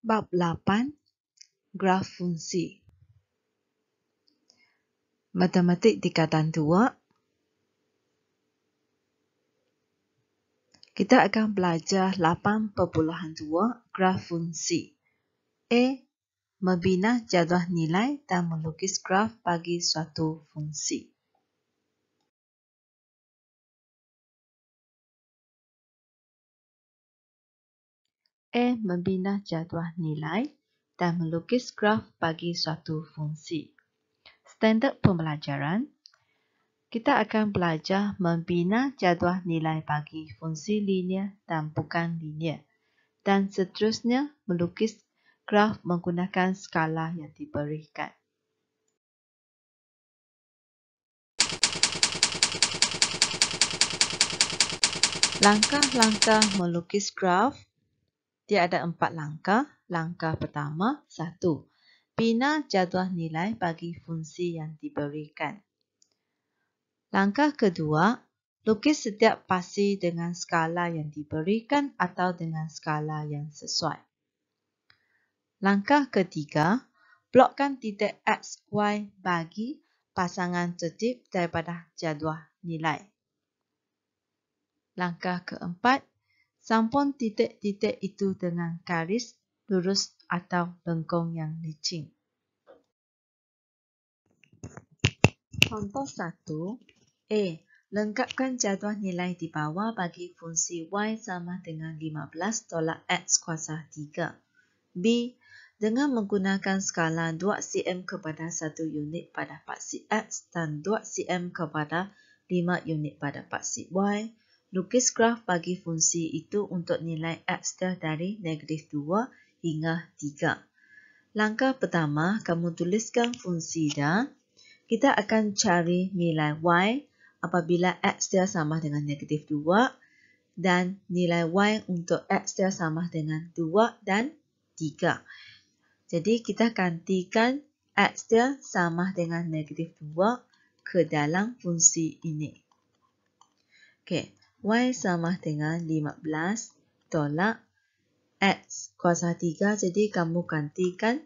Bab 8. Graf fungsi. Matematik tingkatan 2. Kita akan belajar 8.2 graf fungsi. A. Membina jadual nilai dan melukis graf bagi suatu fungsi. A. Membina jadual nilai dan melukis graf bagi suatu fungsi. Standard pembelajaran. Kita akan belajar membina jadual nilai bagi fungsi linear dan bukan linear, dan seterusnya melukis graf menggunakan skala yang diberikan. Langkah-langkah melukis graf, dia ada 4 langkah. Langkah pertama, 1. Bina jadual nilai bagi fungsi yang diberikan. Langkah kedua, lukis setiap pasi dengan skala yang diberikan atau dengan skala yang sesuai. Langkah ketiga, plotkan titik X, Y bagi pasangan tertib daripada jadual nilai. Langkah keempat, sampun titik-titik itu dengan garis lurus atau lengkung yang licin. Contoh 1. A. Lengkapkan jadual nilai di bawah bagi fungsi Y sama dengan 15 tolak X kuasa 3. B. Dengan menggunakan skala 2 cm kepada 1 unit pada paksi X dan 2 cm kepada 5 unit pada paksi Y, lukis graf bagi fungsi itu untuk nilai X dari negatif 2 hingga 3. Langkah pertama, kamu tuliskan fungsi dah. Kita akan cari nilai Y apabila X dia sama dengan negatif 2 dan nilai Y untuk X dia sama dengan 2 dan 3. Jadi kita gantikan X dia sama dengan negatif 2 ke dalam fungsi ini. Okey, Y sama dengan 15 tolak X kuasa 3. Jadi kamu gantikan,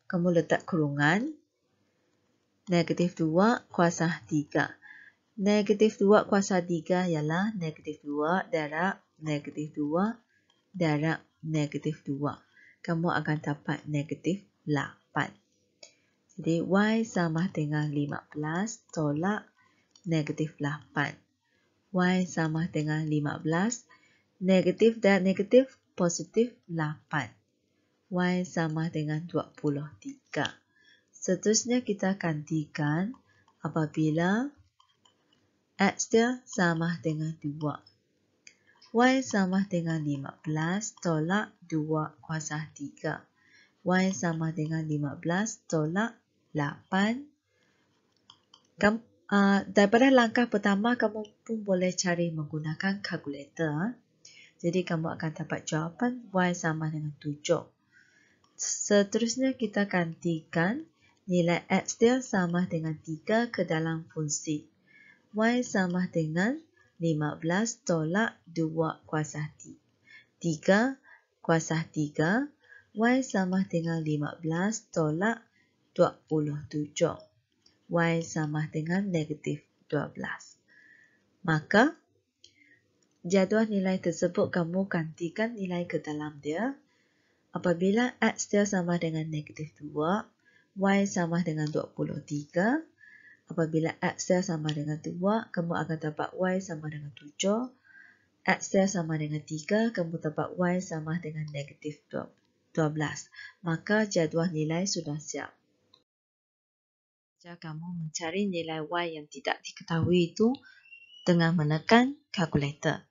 kamu letak kurungan negatif 2 kuasa 3. Negatif 2 kuasa 3 ialah negatif 2 darab negatif 2 darab negatif 2. Kamu akan dapat negatif 8. Jadi Y sama dengan 15 tolak negatif 8. Y sama dengan 15. Negatif dan negatif positif 8. Y sama dengan 23. Seterusnya kita gantikan apabila X dia sama dengan 2. Y sama dengan 15 tolak 2 kuasa 3. Y sama dengan 15 tolak 8. Daripada langkah pertama, kamu pun boleh cari menggunakan kalkulator. Jadi kamu akan dapat jawapan Y sama dengan 7. Seterusnya kita gantikan nilai X dia sama dengan 3 ke dalam fungsi. Y sama dengan 15 tolak 2 kuasa 3 kuasa 3. Y sama dengan 15 tolak 27. Y sama dengan negatif 12. Maka, jadual nilai tersebut kamu gantikan nilai ke dalam dia. Apabila X dia sama dengan negatif 2, Y sama dengan 23. Apabila X dia sama dengan 2, kamu akan dapat Y sama dengan 7. X dia sama dengan 3, kamu dapat Y sama dengan negatif 12. Maka jadual nilai sudah siap. Jika kamu mencari nilai Y yang tidak diketahui itu dengan menekan kalkulator.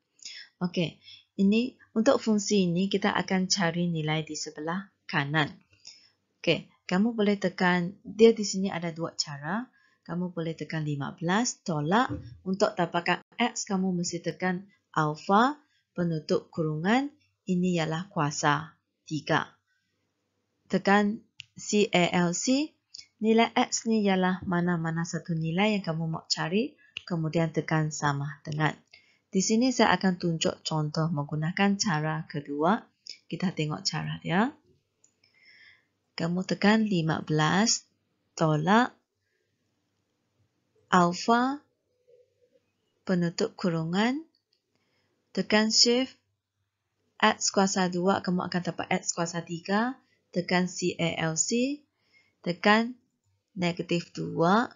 Okey, ini untuk fungsi ini kita akan cari nilai di sebelah kanan. Okey, kamu boleh tekan, dia di sini ada 2 cara. Kamu boleh tekan 15 tolak. Untuk dapatkan X, kamu mesti tekan alfa penutup kurungan. Ini ialah kuasa 3. Tekan CALC. Nilai X ni ialah mana-mana satu nilai yang kamu mau cari. Kemudian tekan sama dengan. Di sini saya akan tunjuk contoh menggunakan cara kedua. Kita tengok cara dia. kamu tekan 15, tolak, alfa, penutup kurungan, tekan shift, X kuasa 2, kamu akan dapat X kuasa 3, tekan CALC, tekan negatif 2,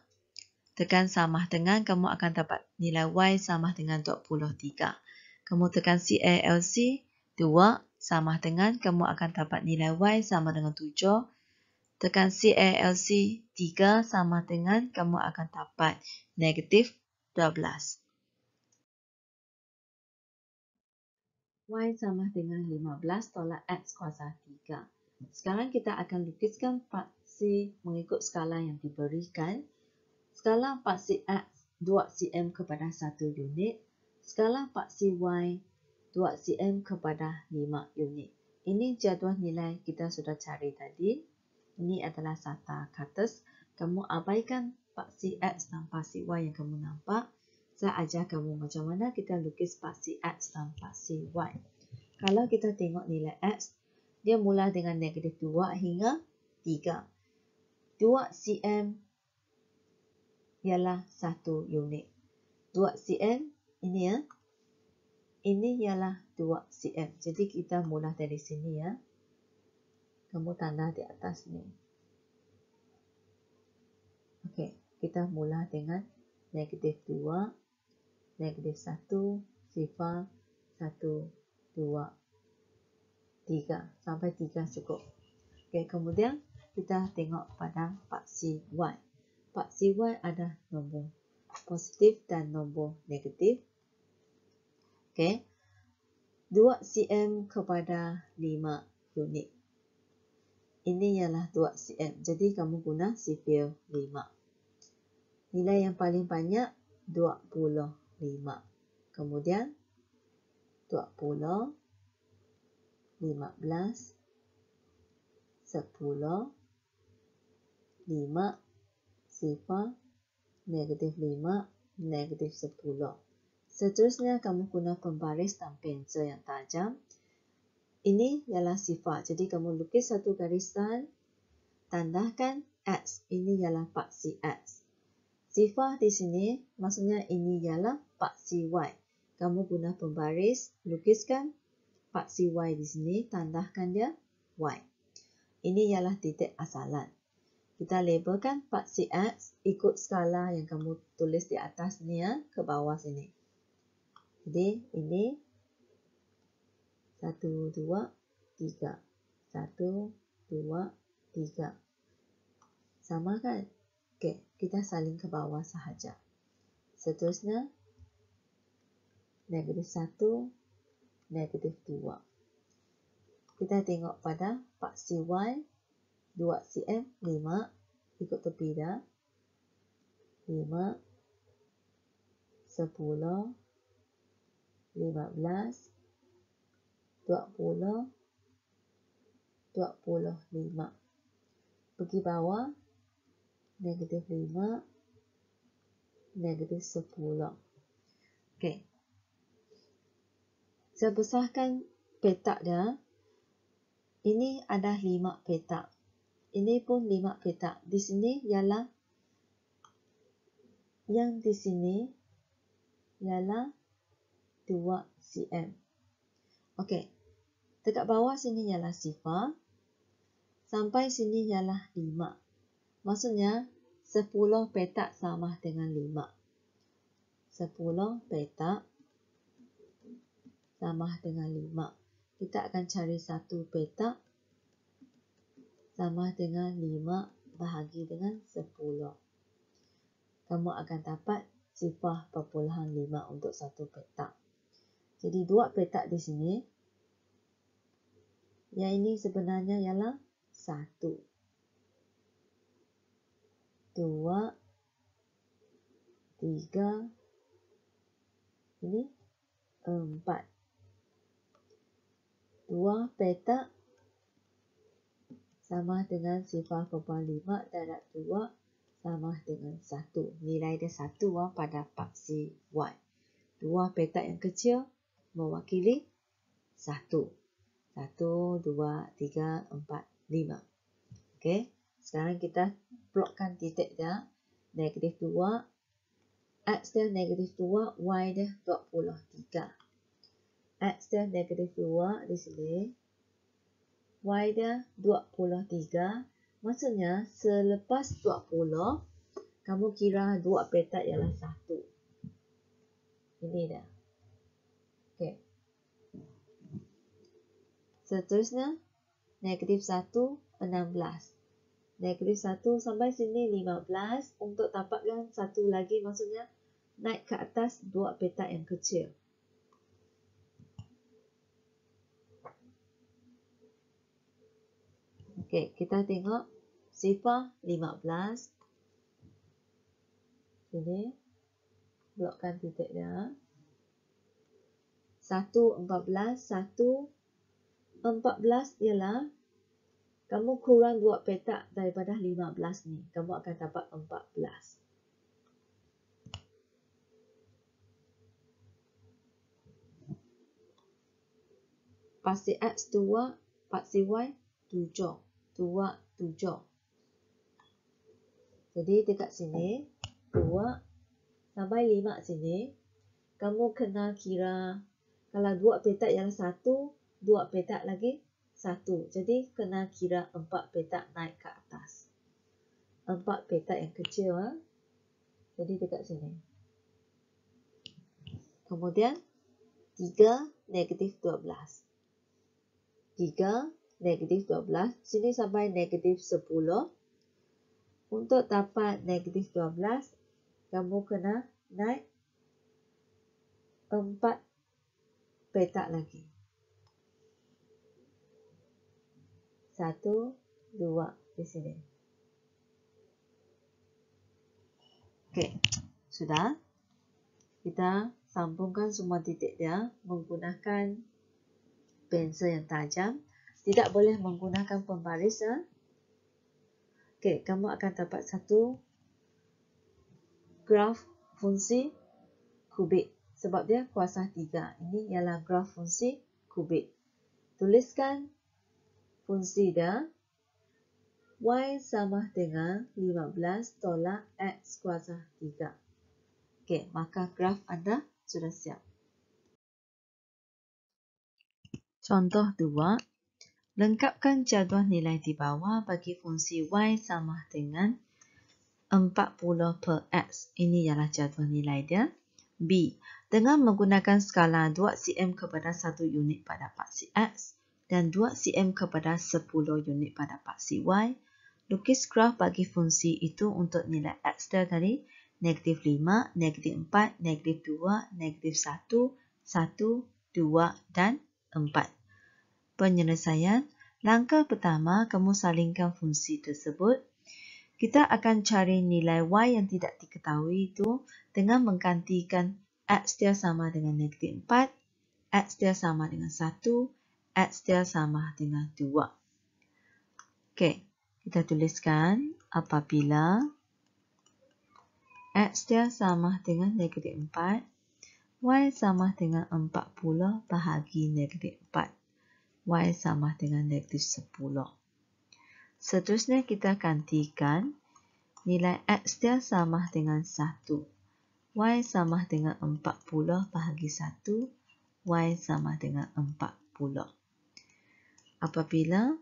tekan sama dengan, kamu akan dapat nilai Y sama dengan 23. Kamu tekan CALC 2 sama dengan, kamu akan dapat nilai Y sama dengan 7. Tekan CALC 3 sama dengan, kamu akan dapat negatif 12. Y sama dengan 15 tolak X kuasa 3. Sekarang kita akan lukiskan paksi mengikut skala yang diberikan. Skala paksi X 2 cm kepada 1 unit. Skala paksi Y 2 cm kepada 5 unit. Ini jadual nilai kita sudah cari tadi. Ini adalah SATA Kartes. Kamu abaikan paksi X dan paksi Y yang kamu nampak. Saya ajar kamu macam mana kita lukis paksi X dan paksi Y. Kalau kita tengok nilai X, dia mula dengan negatif 2 hingga 3. 2 cm ialah 1 unit. 2 cm ini ya. Ini ialah 2 cm. Jadi kita mula dari sini ya. Kamu tanda di atas ni. Okey, kita mula dengan negatif 2, negatif 1, sifar, 1, 2, 3. Sampai 3 cukup. Okey, kemudian kita tengok pada paksi Y. Paksi Y ada nombor positif dan nombor negatif. Okey. 2 cm kepada 5 unit. Ini ialah 2 cm. Jadi kamu guna sifir 5. Nilai yang paling banyak 25. Kemudian 20, 15, 10, 5, sifar, negatif 5, negatif 10. Seterusnya kamu guna pembaris dan pensel yang tajam. Ini ialah sifar. Jadi kamu lukis satu garisan, tandahkan X. Ini ialah paksi X. Sifar di sini, maksudnya ini ialah paksi Y. Kamu guna pembaris, lukiskan paksi Y di sini, tandahkan dia Y. Ini ialah titik asalan. Kita labelkan paksi X ikut skala yang kamu tulis di atas ni ya, ke bawah sini. Jadi ini 1, 2, 3. 1, 2, 3. Sama kan? Okey, kita salin ke bawah sahaja. Seterusnya negatif 1, negatif 2. Kita tengok pada paksi Y 2 cm 5, ikut tepi dah. 5, 10, 15, 20, 25. Pergi bawah, negatif 5, negatif 10. Okey. Saya besarkan petak dia. Ini ada 5 petak. Ini pun 5 petak. Di sini ialah, yang di sini ialah 2 cm. Okey. Dekat bawah sini ialah sifar. Sampai sini ialah 5. Maksudnya 10 petak sama dengan 5. 10 petak sama dengan 5. Kita akan cari satu petak sama dengan 5 bahagi dengan 10. Kamu akan dapat sifar perpuluhan 5 untuk satu petak. Jadi 2 petak di sini. Yang ini sebenarnya ialah 1, 2, 3, ini 4. 2 petak sama dengan sifar perpuluhan 5 darab 2 sama dengan 1. Nilai dia 1 pada paksi Y. 2 petak yang kecil mewakili 1. 1, 2, 3, 4, 5. Okey, sekarang kita plotkan titik dia. Negatif 2, X dia negatif 2, Y dia 23. X dia negatif 2 di sini. Y dia 23. Maksudnya selepas 20, kamu kira dua petak ialah 1. Ini dah. Okey. Seterusnya, negatif 1, 16. Negatif 1 sampai sini 15. Untuk dapatkan satu lagi, maksudnya naik ke atas dua petak yang kecil. Okey, kita tengok sifar 15. Sini, blokkan titik dia. 1, 14. 1, 14 ialah kamu kurang dua petak daripada 15 ni. Kamu akan dapat 14. Pasti X 2, pasti Y 7. 2, 7. Jadi dekat sini 2 sampai 5 sini, kamu kena kira kalau dua petak ialah 1, dua petak lagi 1. Jadi kena kira 4 petak naik ke atas. 4 petak yang kecil. Jadi dekat sini. Kemudian 3 negatif 12. 3 negatif 12. Sini sampai negatif 10. Untuk dapat negatif 12, kamu kena naik 4 petak lagi. 1, 2 di sini. Okey, sudah. Kita sambungkan semua titik dia menggunakan pensel yang tajam. Tidak boleh menggunakan pembaris. Okey, kamu akan dapat satu graf fungsi kubik. Sebab dia kuasa 3. Ini ialah graf fungsi kubik. Tuliskan fungsi dia. Y sama dengan 15 tolak X kuasa 3. Okey, maka graf anda sudah siap. Contoh 2. Lengkapkan jadual nilai di bawah bagi fungsi Y sama dengan 40 per X. Ini ialah jadual nilai dia. B. Dengan menggunakan skala 2 cm kepada 1 unit pada paksi X dan 2 cm kepada 10 unit pada paksi Y, lukis graf bagi fungsi itu untuk nilai X dia dari negatif 5, negatif 4, negatif 2, negatif 1, 1, 2 dan 4. Penyelesaian. Langkah pertama, kamu salingkan fungsi tersebut. Kita akan cari nilai Y yang tidak diketahui itu dengan menggantikan X dia sama dengan negatif 4, X dia sama dengan 1, X dia sama dengan 2. Okey, kita tuliskan apabila X dia sama dengan negatif 4, Y sama dengan 40 bahagi negatif 4. Y sama dengan negatif 10. Seterusnya kita gantikan nilai X dia sama dengan 1. Y sama dengan 40 bahagi 1. Y sama dengan 40. Apabila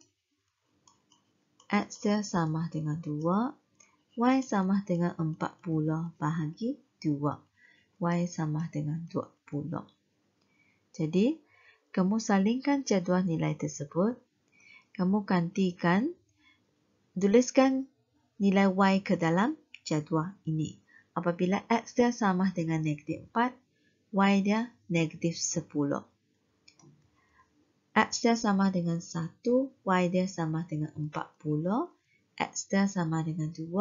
X dia sama dengan 2. Y sama dengan 40 bahagi 2. Y sama dengan 20. Jadi, kamu salingkan jadual nilai tersebut. Kamu gantikan, tuliskan nilai Y ke dalam jadual ini. Apabila X dia sama dengan negatif 4, Y dia negatif 10. X dia sama dengan 1, Y dia sama dengan 40. X dia sama dengan 2,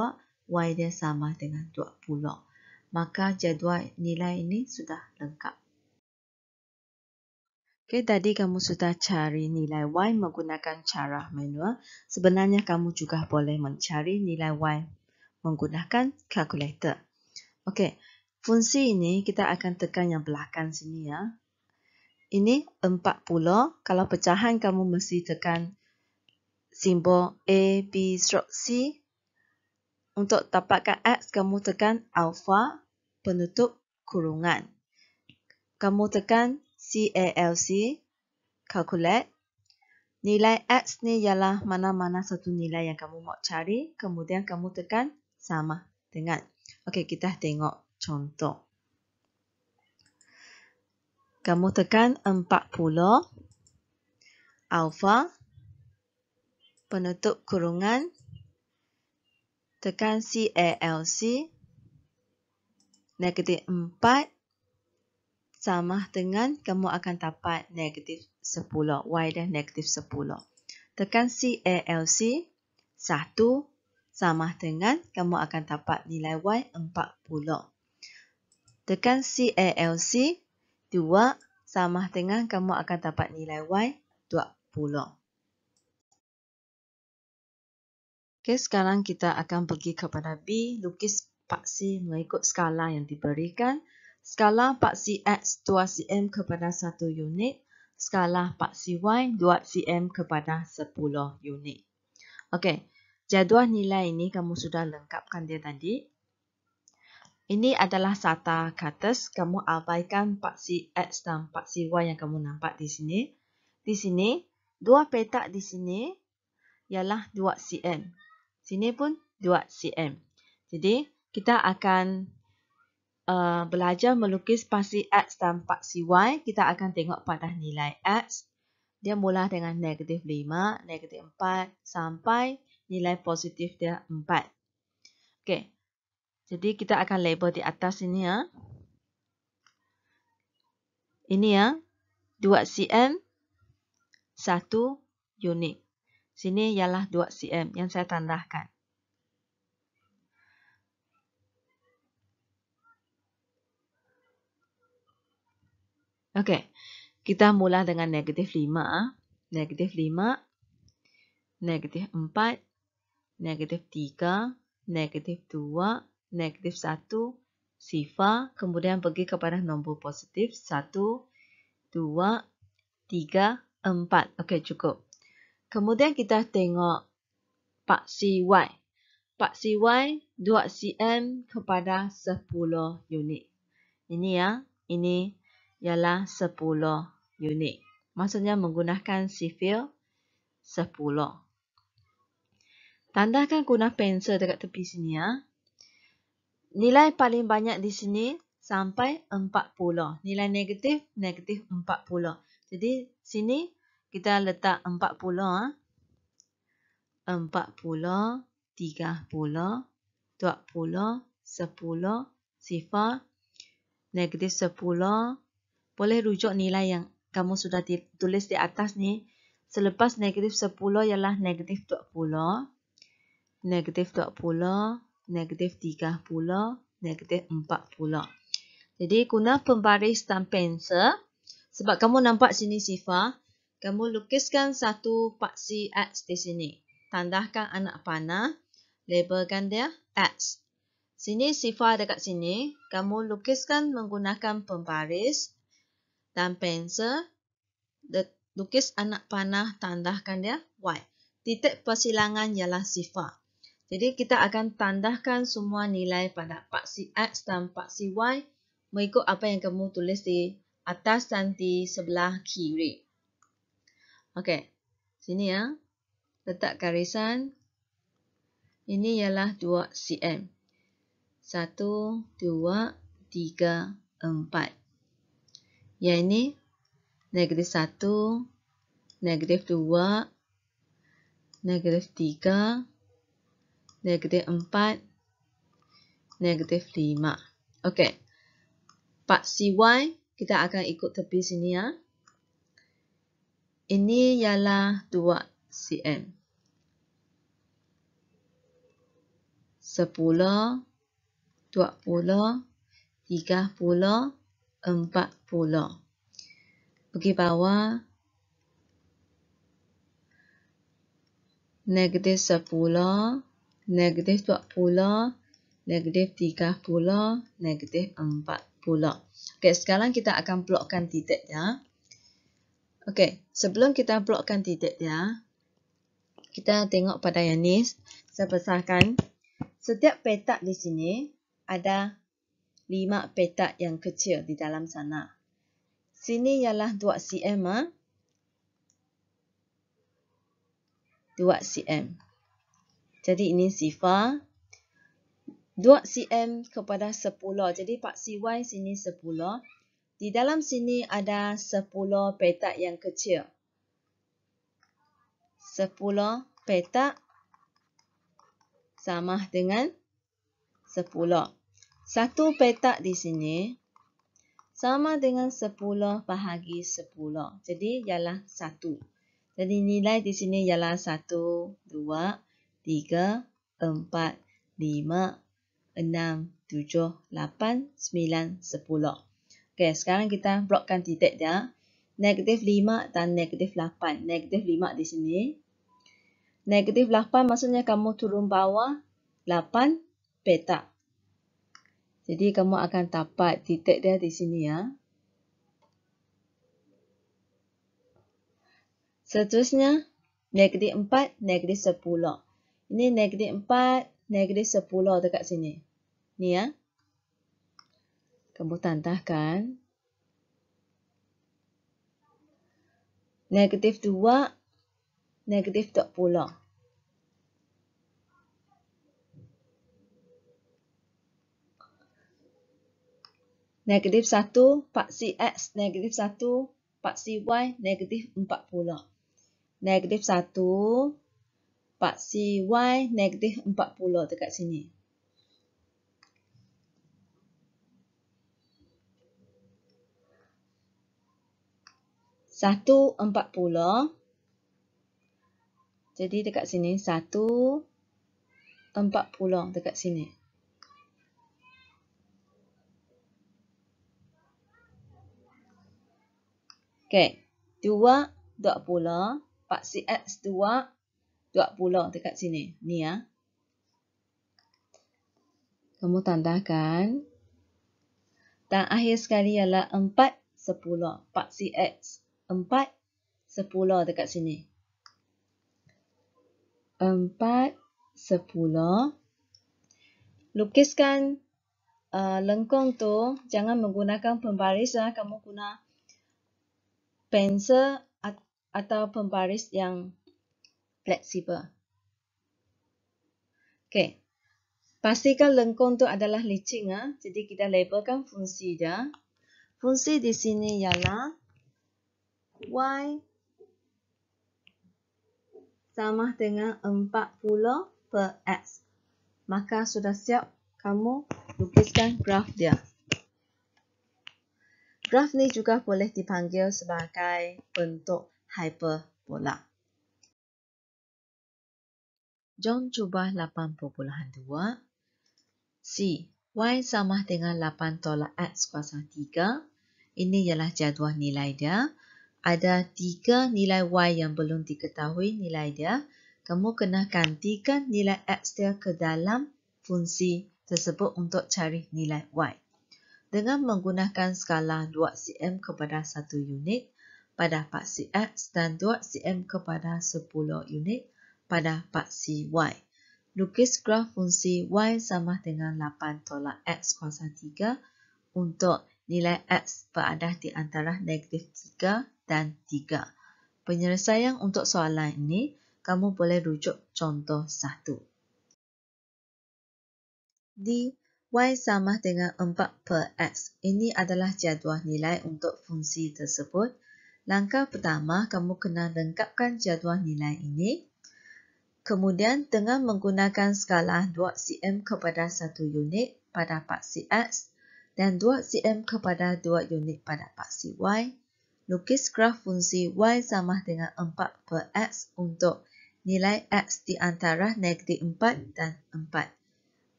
Y dia sama dengan 20. Maka jadual nilai ini sudah lengkap. Okey, tadi kamu sudah cari nilai Y menggunakan cara manual. Sebenarnya kamu juga boleh mencari nilai Y menggunakan kalkulator. Okey, fungsi ini kita akan tekan yang belakang sini ya. Ini 40. Kalau pecahan kamu mesti tekan simbol A, B stroke C. Untuk dapatkan X, kamu tekan alpha penutup kurungan. Kamu tekan CALC, calculate. Nilai X ni ialah mana-mana satu nilai yang kamu mau cari. Kemudian kamu tekan sama dengan. Okey, kita tengok contoh. Kamu tekan 40, alpha, penutup kurungan, tekan CALC, negatif 4, sama dengan kamu akan dapat negatif 10. Y dah negatif 10. Tekan CALC, 1, sama dengan kamu akan dapat nilai Y 40. Tekan CALC, 2, sama dengan kamu akan dapat nilai Y 20. Okey, sekarang kita akan pergi kepada B, lukis paksi mengikut skala yang diberikan. Skala paksi X 2 cm kepada 1 unit. Skala paksi Y 2 cm kepada 10 unit. Okey, jadual nilai ini kamu sudah lengkapkan dia tadi. Ini adalah SATA ke atas. Kamu abaikan paksi X dan paksi Y yang kamu nampak di sini. Di sini, dua petak di sini ialah 2 cm. Sini pun 2 cm. Jadi, kita akan belajar melukis paksi X dan paksi Y. Kita akan tengok pada nilai X. Dia mula dengan negatif 5, negatif 4, sampai nilai positif dia 4. Okey. Jadi, kita akan label di atas ini ya. Ini ya, 2 cm, 1 unit. Sini ialah 2 cm yang saya tandahkan. Okey, kita mula dengan negatif 5. Negatif 5, negatif 4, negatif 3, negatif 2, negatif 1, sifar. Kemudian pergi kepada nombor positif. 1, 2, 3, 4. Okey, cukup. Kemudian kita tengok paksi Y. Paksi Y 2 cm kepada 10 unit. Ini ya, ini ialah 10 unit. Maksudnya menggunakan sifil 10. Tandahkan guna pensel dekat tepi sini ya. Nilai paling banyak di sini sampai 40. Nilai negatif, negatif 40. Jadi sini kita letak 40. 40, 30, 20, 10, sifar, negatif 10. Boleh rujuk nilai yang kamu sudah tulis di atas ni. Selepas negatif 10 ialah negatif 20, negatif 20, negatif 30, negatif 40. Jadi guna pembaris dan pensel, sebab kamu nampak sini sifar, kamu lukiskan satu paksi X di sini. Tandahkan anak panah, labelkan dia X. Sini sifar dekat sini, kamu lukiskan menggunakan pembaris dan pensel. Lukis anak panah, tandahkan dia Y. Titik persilangan ialah sifar. Jadi kita akan tandahkan semua nilai pada paksi X dan paksi Y mengikut apa yang kamu tulis di atas dan di sebelah kiri. Okey, sini ya. Letak garisan. Ini ialah 2 cm. 1, 2, 3, 4. Yang ini negatif 1, negatif 2, negatif 3, negatif 4, negatif 5. Okey. Paksi Y kita akan ikut tepi sini ya. Ini ialah 2 cm. 10, 20, 30, 40. Pergi bawah. Negatif 10, negatif 20, negatif 30, negatif 40. Okey, sekarang kita akan plotkan titik ya. Okey, sebelum kita plotkan titik ya, Kita tengok pada yang ni. Saya besarkan. Setiap petak di sini ada 5 petak yang kecil di dalam sana. Sini ialah 2 cm. 2 cm. Jadi ini sifar. 2 cm kepada 10. Jadi paksi Y sini 10. Di dalam sini ada 10 petak yang kecil. 10 petak sama dengan 10. Satu petak di sini sama dengan 10 bahagi 10. Jadi ialah 1. Jadi nilai di sini ialah 1, 2, 3, 4, 5, 6, 7, 8, 9, 10. Okey, sekarang kita blokkan titik dia. Negatif 5 dan negatif 8. Negatif 5 di sini. Negatif 8 maksudnya kamu turun bawah 8 petak. Jadi kamu akan dapat titik dia di sini ya. Seterusnya, negatif 4, negatif 10. Ini negatif 4, negatif 10 dekat sini. Ni ya. Kamu tandahkan. Negatif 2, negatif 20. Negatif 1, paksi X, negatif 1, paksi Y, negatif 40. Negatif 1, paksi Y, negatif 40 dekat sini. Satu 40. Jadi dekat sini 1 40 dekat sini. Okey, 2 20, paksi X 2 20 dekat sini. Ni ya. Kamu tandahkan. Dan akhir sekali ialah 4 10, paksi X 4 10 dekat sini. 4 10. Lukiskan lengkung tu, jangan menggunakan pembaris lah. Kamu guna pensel atau pembaris yang fleksibel. Okey. Pastikan lengkung tu adalah licin. Jadi kita labelkan fungsi dia. Fungsi di sini ialah Y sama dengan 40 per X. Maka sudah siap kamu lukiskan graf dia. Graf ni juga boleh dipanggil sebagai bentuk hyperbola. Jom cuba 8.2. C. Y sama dengan 8 tolak X kuasa 3. Ini ialah jadual nilai dia. Ada 3 nilai Y yang belum diketahui nilai dia. Kamu kena gantikan nilai X dia ke dalam fungsi tersebut untuk cari nilai Y. Dengan menggunakan skala 2 cm kepada 1 unit pada paksi X dan 2 cm kepada 10 unit pada paksi Y. Lukis graf fungsi Y sama dengan 8 tolak X kuasa 3 untuk nilai X berada di antara negatif 3 dan 3. Penyelesaian untuk soalan ini, kamu boleh rujuk contoh 1. Di Y sama dengan 4 per X. Ini adalah jadual nilai untuk fungsi tersebut. Langkah pertama, kamu kena lengkapkan jadual nilai ini. Kemudian, dengan menggunakan skala 2 cm kepada 1 unit pada paksi X dan 2 cm kepada 2 unit pada paksi Y, lukis graf fungsi Y sama dengan 4 per X untuk nilai X di antara negatif 4 dan 4.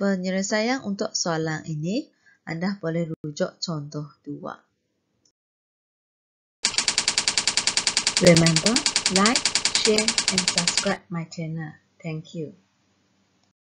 Penyelesaian untuk soalan ini, anda boleh rujuk contoh 2. Remember, like, share and subscribe my channel. Thank you.